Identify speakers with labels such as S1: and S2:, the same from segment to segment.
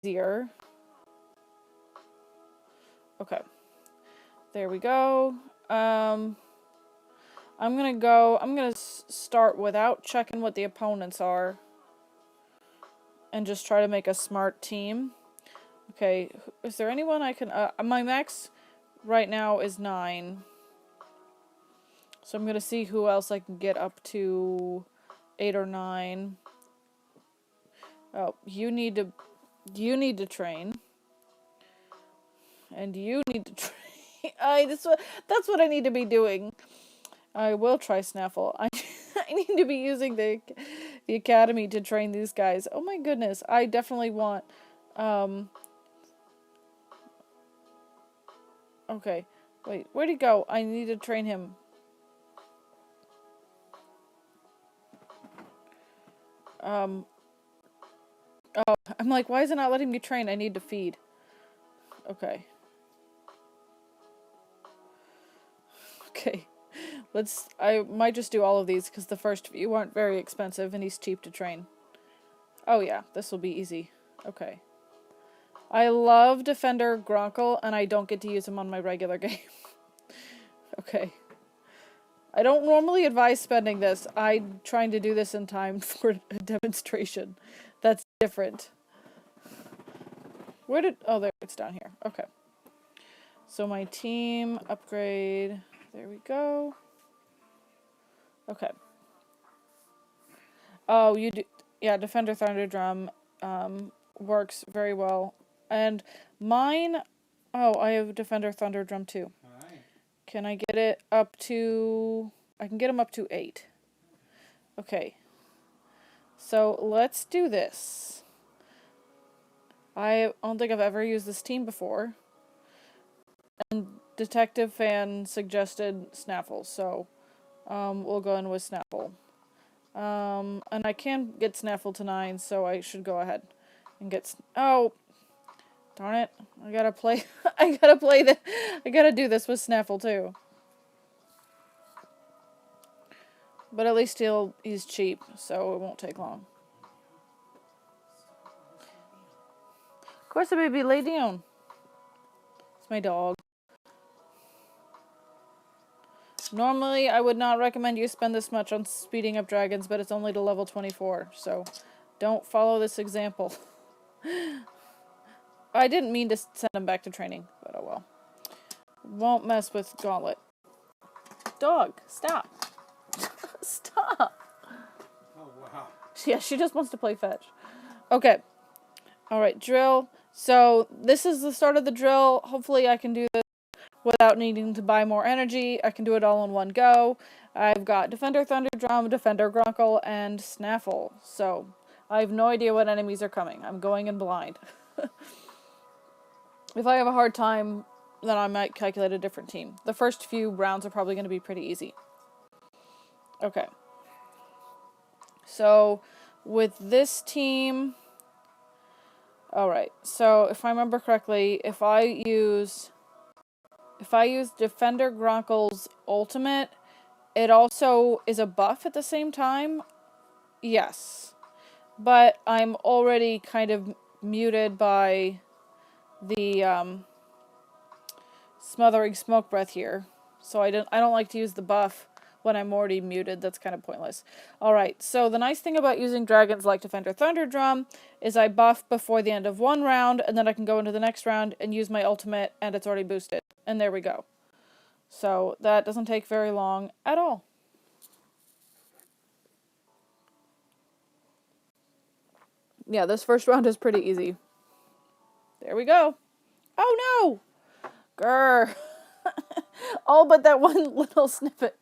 S1: easier. Okay. There we go. I'm gonna start without checking what the opponents are. And just try to make a smart team. Okay, is there anyone I can... my max right now is 9. So I'm gonna see who else I can get up to 8 or 9. Oh, you need to train. And you need to train. That's what I need to be doing. I will try Snaffle. I need to be using the academy to train these guys. Oh my goodness, I definitely want... Okay, wait, where'd he go? I need to train him. Oh, I'm like, why is it not letting me train? I need to feed. Okay. Okay. I might just do all of these because the first few aren't very expensive and he's cheap to train. Oh yeah, this will be easy. Okay. I love Defender Gronkle and I don't get to use him on my regular game. Okay. I don't normally advise spending this. I'm trying to do this in time for a demonstration. That's different. Oh, there, it's down here. Okay. So my team upgrade. There we go. Okay. Oh, you do. Yeah, Defender Thunder Drum works very well. And mine. Oh, I have Defender Thunder Drum too.
S2: Alright.
S1: Can I get it up to... I can get him up to 8. Okay. So let's do this. I don't think I've ever used this team before. And Detective Fan suggested Snaffle, so we'll go in with Snaffle. And I can get Snaffle to 9, so I should go ahead and get... Oh! Darn it. I gotta play... I gotta do this with Snaffle, too. But at least he's cheap, so it won't take long. Of course, the baby lay down. It's my dog. Normally, I would not recommend you spend this much on speeding up dragons, but it's only to level 24, so don't follow this example. I didn't mean to send him back to training, but oh well. Won't mess with Gauntlet. Dog, stop. Stop.
S2: Oh, wow.
S1: Yeah, she just wants to play fetch. Okay. Alright, drill. So, this is the start of the drill. Hopefully I can do this without needing to buy more energy. I can do it all in one go. I've got Defender Thunder Drum, Defender Gronkle, and Snaffle. So, I have no idea what enemies are coming. I'm going in blind. If I have a hard time, then I might calculate a different team. The first few rounds are probably going to be pretty easy. Okay. So, with this team... Alright, so if I remember correctly, if I use Defender Gronkle's ultimate, it also is a buff at the same time? Yes. But I'm already kind of muted by the Smothering Smoke Breath here. So I don't like to use the buff when I'm already muted. That's kind of pointless. Alright, so the nice thing about using dragons like Defender Thunder Drum is I buff before the end of one round, and then I can go into the next round and use my ultimate, and it's already boosted. And there we go. So that doesn't take very long at all. Yeah, this first round is pretty easy. There we go. Oh no! Grr. All but that one little snippet.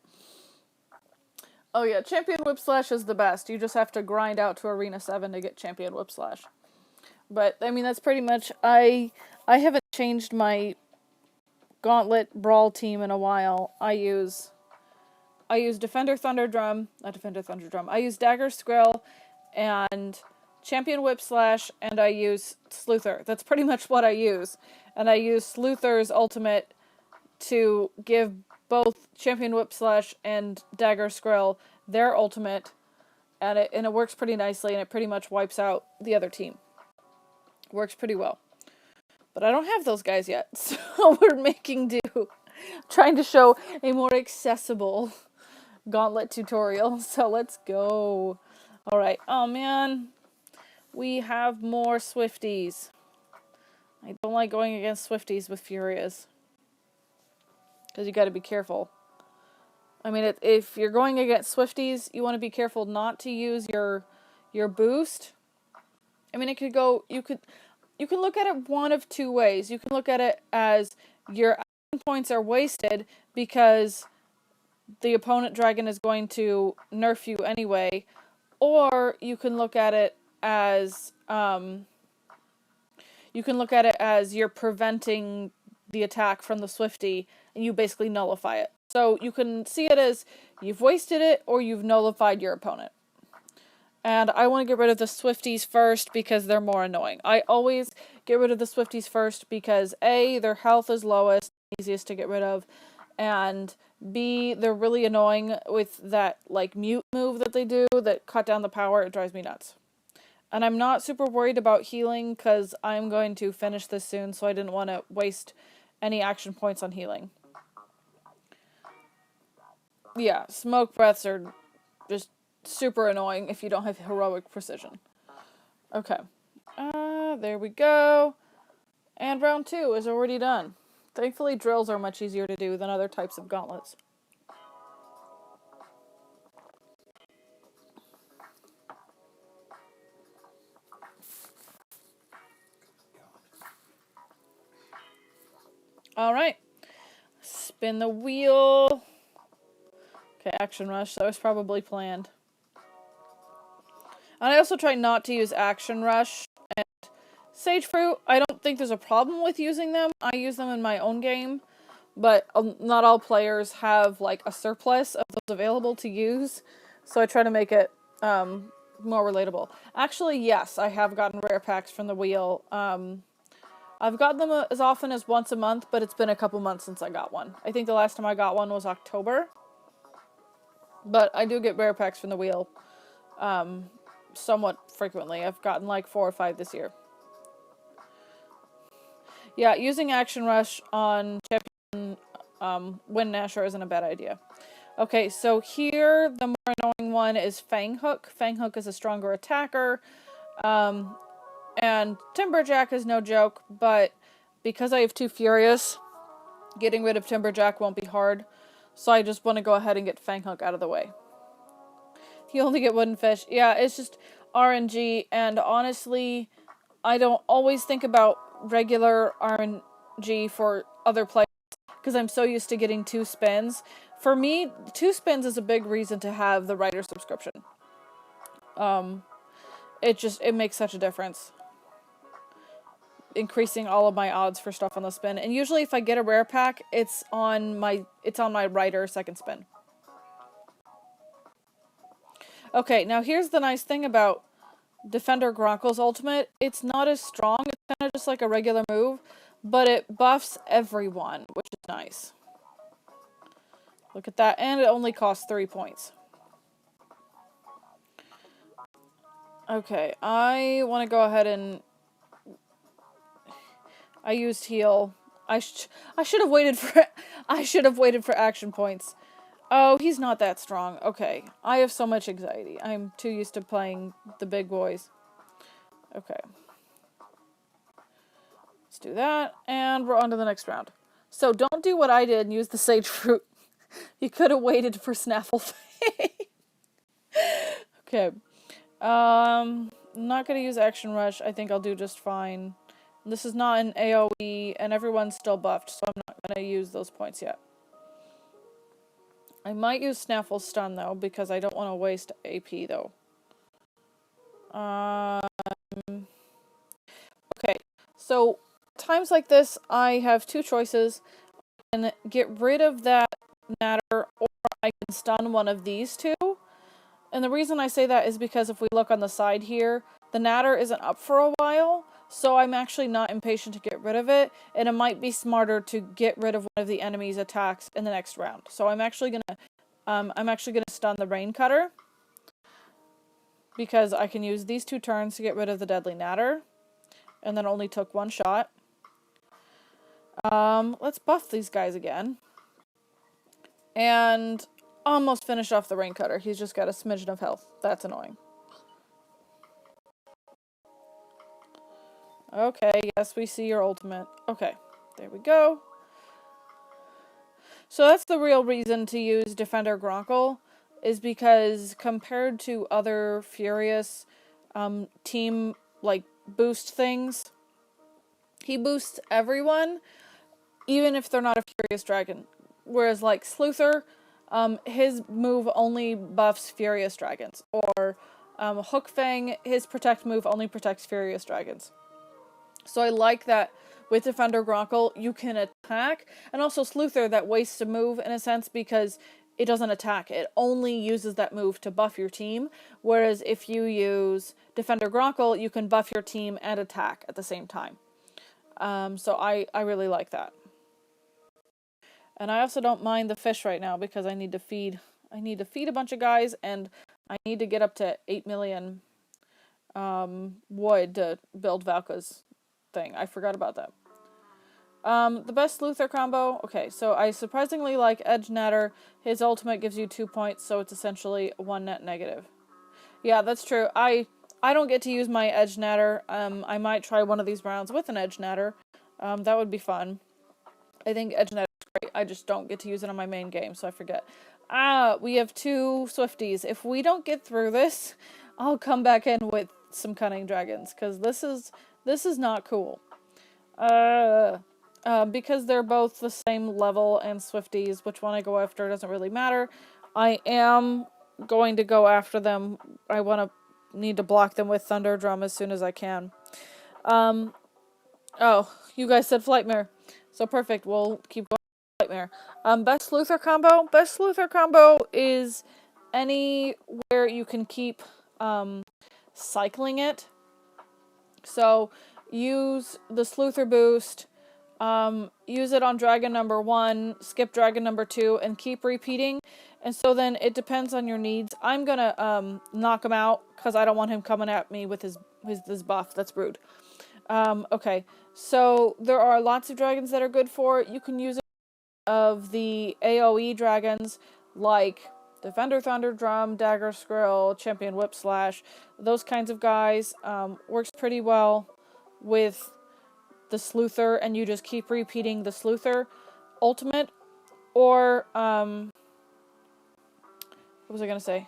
S1: Oh yeah, Champion Whip Slash is the best. You just have to grind out to Arena 7 to get Champion Whip Slash. But, I mean, that's pretty much... I haven't changed my Gauntlet Brawl team in a while. I use Defender Thunder Drum... Not Defender Thunder Drum. I use Dagger Skrill and Champion Whip Slash, and I use Sleuther. That's pretty much what I use. And I use Sleuther's ultimate to give both Champion Whip Slash and Dagger Skrill their ultimate, and it works pretty nicely, and it pretty much wipes out the other team. Works pretty well. But I don't have those guys yet, so we're making do. Trying to show a more accessible Gauntlet tutorial, so let's go. Alright, oh man, we have more Swifties. I don't like going against Swifties with Furias. Because you gotta be careful. I mean, if you're going against Swifties, you want to be careful not to use your boost. I mean, it could go, you can look at it one of two ways. You can look at it as your action points are wasted because the opponent dragon is going to nerf you anyway, or you can look at it as you're preventing the attack from the Swiftie, and you basically nullify it. So you can see it as you've wasted it or you've nullified your opponent. And I want to get rid of the Swifties first because they're more annoying. I always get rid of the Swifties first because A, their health is lowest, easiest to get rid of, and B, they're really annoying with that like mute move that they do that cut down the power. It drives me nuts. And I'm not super worried about healing because I'm going to finish this soon, so I didn't want to waste any action points on healing. Yeah, smoke breaths are just super annoying if you don't have heroic precision. Okay. There we go. And round 2 is already done. Thankfully, drills are much easier to do than other types of gauntlets. Alright. Spin the wheel. Okay, action rush. That was probably planned. And I also try not to use action rush. And sage fruit, I don't think there's a problem with using them. I use them in my own game. But not all players have like a surplus of those available to use. So I try to make it more relatable. Actually, yes, I have gotten rare packs from the wheel. I've gotten them as often as once a month, but it's been a couple months since I got one. I think the last time I got one was October. But I do get rare packs from the wheel somewhat frequently. I've gotten like 4 or 5 this year. Yeah, using Action Rush on Champion Wind Nasher isn't a bad idea. Okay, so here the more annoying one is Fang Hook. Fang Hook is a stronger attacker. And Timberjack is no joke, but because I have 2 Furious, getting rid of Timberjack won't be hard. So I just want to go ahead and get Fang Hook out of the way. You only get wooden fish. Yeah, it's just RNG, and honestly, I don't always think about regular RNG for other players because I'm so used to getting 2 spins. For me, 2 spins is a big reason to have the writer subscription. It makes such a difference. Increasing all of my odds for stuff on the spin. And usually if I get a rare pack, it's on my writer second spin. Okay, now here's the nice thing about Defender Gronkle's ultimate. It's not as strong, it's kind of just like a regular move, but it buffs everyone, which is nice. Look at that, and it only costs 3 points. Okay, I want to go ahead and I used heal. I should have waited for action points. Oh, he's not that strong. Okay, I have so much anxiety. I'm too used to playing the big boys. Okay. Let's do that, and we're on to the next round. So don't do what I did and use the sage fruit. You could have waited for Snaffle Fang. Okay. I'm not going to use Action Rush. I think I'll do just fine. This is not an AoE, and everyone's still buffed, so I'm not going to use those points yet. I might use Snaffle Stun, though, because I don't want to waste AP, though. Okay, so times like this, I have 2 choices. I can get rid of that Natter, or I can stun one of these 2. And the reason I say that is because if we look on the side here, the Natter isn't up for a while, so I'm actually not impatient to get rid of it, and it might be smarter to get rid of one of the enemy's attacks in the next round. So I'm actually gonna stun the Rain Cutter, because I can use these 2 turns to get rid of the Deadly Natter, and then only took one shot. Let's buff these guys again. And almost finished off the rain cutter. He's just got a smidgen of health. That's annoying. Okay, yes, we see your ultimate. Okay, there we go. So that's the real reason to use Defender Gronkle, is because compared to other Furious team like boost things, he boosts everyone, even if they're not a Furious Dragon. Whereas like Sleuther, his move only buffs Furious Dragons. Or Hook Fang, his protect move only protects Furious Dragons. So I like that with Defender Gronkle, you can attack. And also Sleuther, that wastes a move in a sense because it doesn't attack. It only uses that move to buff your team. Whereas if you use Defender Gronkle, you can buff your team and attack at the same time. So I really like that. And I also don't mind the fish right now because I need to feed a bunch of guys, and I need to get up to 8 million wood to build Valka's thing. I forgot about that. The best Luther combo. Okay, so I surprisingly like Edge Natter. His ultimate gives you 2 points, so it's essentially 1 net negative. Yeah, that's true. I don't get to use my Edge Natter. I might try one of these rounds with an Edge Natter. That would be fun. I think Edge Natter is great. I just don't get to use it on my main game, so I forget. We have 2 Swifties. If we don't get through this, I'll come back in with some Cunning Dragons, because this is not cool. Because they're both the same level and Swifties, which one I go after doesn't really matter. I am going to go after them. I need to block them with Thunder Drum as soon as I can. Oh, you guys said Flightmare. So perfect, we'll keep going with Flightmare. Best Luther combo? Best Luther combo is anywhere you can keep cycling it. So use the Sleuther boost, use it on dragon number 1, skip dragon number 2, and keep repeating. And so then it depends on your needs. I'm gonna knock him out because I don't want him coming at me with this buff. That's rude. Okay, so there are lots of dragons that are good for it. You can use it of the AoE dragons like Defender Thunder Drum, Dagger Skrill, Champion Whip Slash. Those kinds of guys works pretty well with the Sleuther, and you just keep repeating the Sleuther ultimate. Or, what was I gonna say?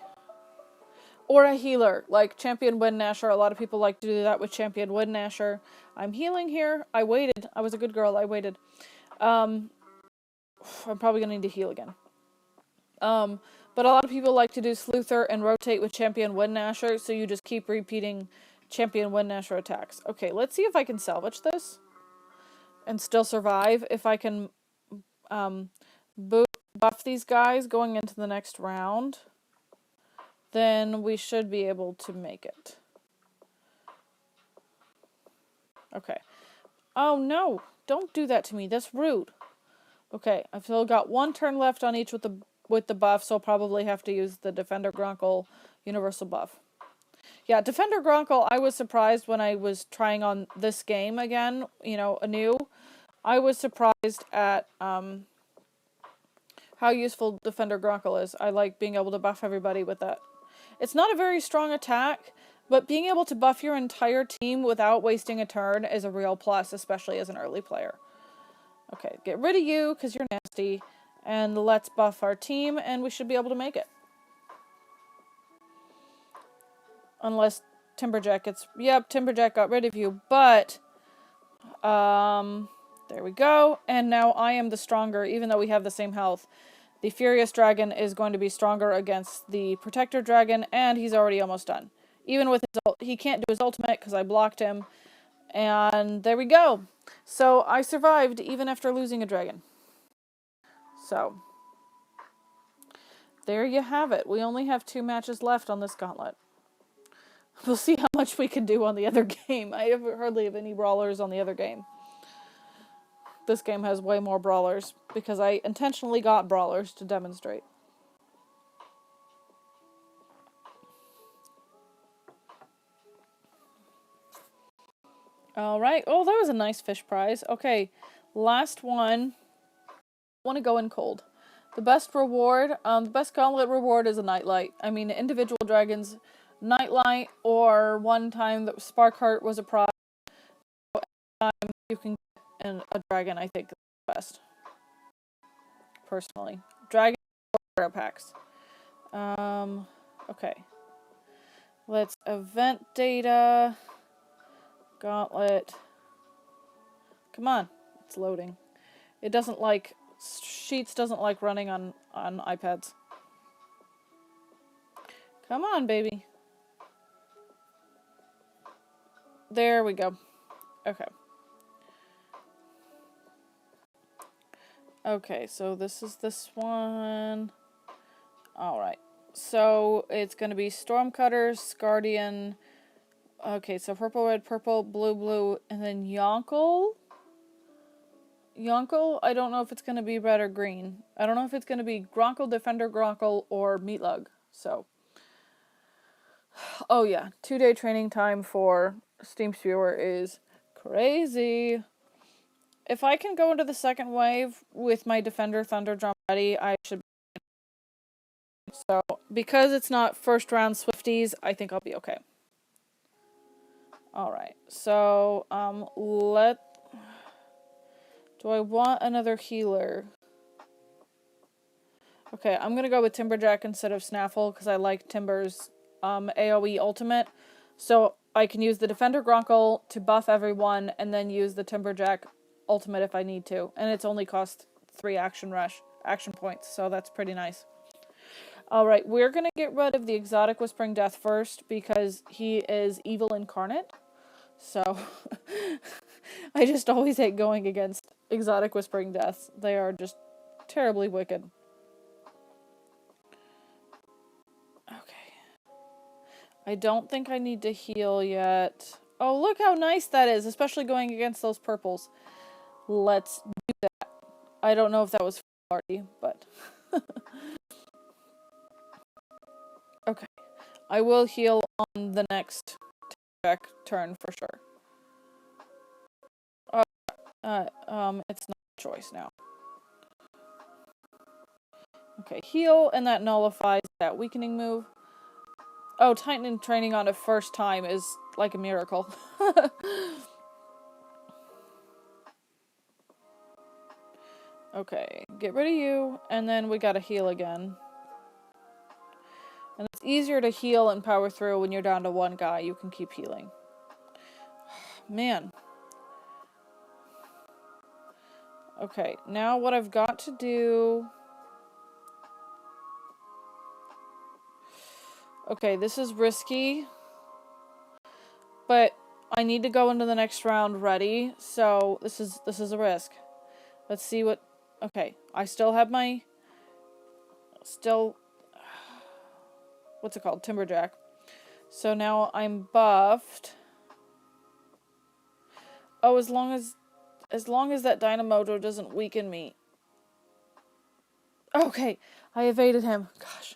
S1: Or a healer, like Champion Wind Gnasher. A lot of people like to do that with Champion Wind Gnasher. I'm healing here. I waited. I was a good girl. I waited. I'm probably gonna need to heal again. But a lot of people like to do Sleuther and rotate with Champion Wind Gnasher, so you just keep repeating Champion Wind Gnasher attacks. Okay, let's see if I can salvage this and still survive. If I can buff these guys going into the next round, then we should be able to make it. Okay. Oh no, don't do that to me. That's rude. Okay, I've still got 1 turn left on each with the buff, so I'll probably have to use the Defender Gronkle universal buff. Yeah, Defender Gronkle, I was surprised when I was trying on this game again, anew. I was surprised at how useful Defender Gronkle is. I like being able to buff everybody with that. It's not a very strong attack, but being able to buff your entire team without wasting a turn is a real plus, especially as an early player. Okay, get rid of you because you're nasty, and let's buff our team, and we should be able to make it. Unless Timberjack gets... Yep, Timberjack got rid of you, but... there we go, and now I am the stronger, even though we have the same health. The Furious Dragon is going to be stronger against the Protector Dragon, and he's already almost done. Even with his he can't do his ultimate because I blocked him. And there we go. So I survived even after losing a dragon. So there you have it. We only have 2 matches left on this gauntlet. We'll see how much we can do on the other game. I hardly have any brawlers on the other game. This game has way more brawlers because I intentionally got brawlers to demonstrate. Alright. Oh, that was a nice fish prize. Okay. Last one. I want to go in cold. The best reward, the best gauntlet reward is a nightlight. I mean, individual dragons, nightlight, or one time that Sparkheart was a prize. You can get a dragon, I think, is the best. Personally. Dragon or packs. Okay. Let's event data. Gauntlet. Come on. It's loading. It doesn't like... Sheets doesn't like running on iPads. Come on, baby. There we go. Okay. Okay, so this is this one. Alright. So it's going to be Stormcutters, Guardian. Okay, so purple, red, purple, blue, blue, and then Yonkel. Yonkel, I don't know if it's going to be red or green. I don't know if it's going to be Gronkle, Defender Gronkle, or Meatlug. So. Oh yeah, 2-day training time for Steam Spewer is crazy. If I can go into the second wave with my Defender Thunderdrum ready, I should be. So, because it's not first round Swifties, I think I'll be okay. Alright, so, do I want another healer? Okay, I'm gonna go with Timberjack instead of Snaffle, because I like Timber's AoE ultimate. So, I can use the Defender Gronkle to buff everyone, and then use the Timberjack ultimate if I need to. And it's only cost 3 action points, so that's pretty nice. Alright, we're gonna get rid of the Exotic Whispering Death first, because he is evil incarnate. So, I just always hate going against Exotic Whispering Deaths. They are just terribly wicked. Okay. I don't think I need to heal yet. Oh, look how nice that is, especially going against those purples. Let's do that. I don't know if that was already, but... Okay. I will heal on the next turn for sure. It's not a choice now. Okay, heal, and that nullifies that weakening move. Oh, Titan training on it first time is like a miracle. Okay, get rid of you, and then we gotta heal again. And it's easier to heal and power through when you're down to one guy. You can keep healing. Man. Okay, now what I've got to do... Okay, this is risky. But I need to go into the next round ready, so this is a risk. Let's see what... Okay, I still have my... What's it called? Timberjack. So now I'm buffed. Oh, as long as that Dynamojo doesn't weaken me. Okay, I evaded him. Gosh,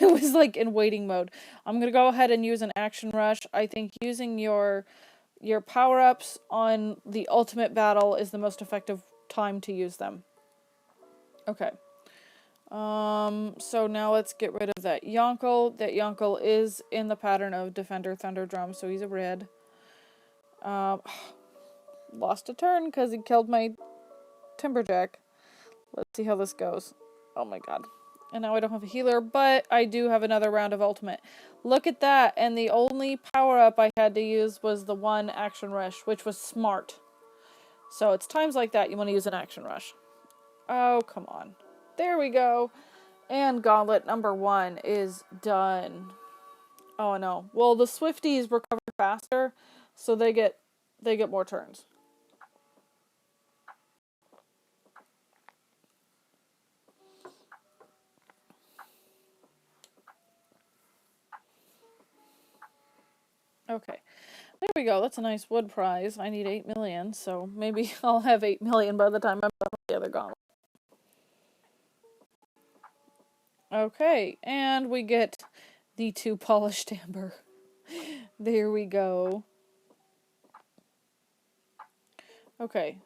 S1: I was like in waiting mode. I'm gonna go ahead and use an action rush. I think using your power-ups on the ultimate battle is the most effective time to use them. Okay. So now let's get rid of that Yonkel. That Yonkel is in the pattern of Defender Thunderdrum, so he's a red. Lost a turn because he killed my Timberjack. Let's see how this goes. Oh my god. And now I don't have a healer, but I do have another round of ultimate. Look at that, and the only power-up I had to use was the one action rush, which was smart. So it's times like that you want to use an action rush. Oh, come on. There we go. And Gauntlet number 1 is done. Oh no. Well, the Swifties recover faster, so they get more turns. Okay. There we go. That's a nice wood prize. I need 8 million, so maybe I'll have 8 million by the time I'm done with the other Gauntlet. Okay, and we get the 2 polished amber. There we go. Okay.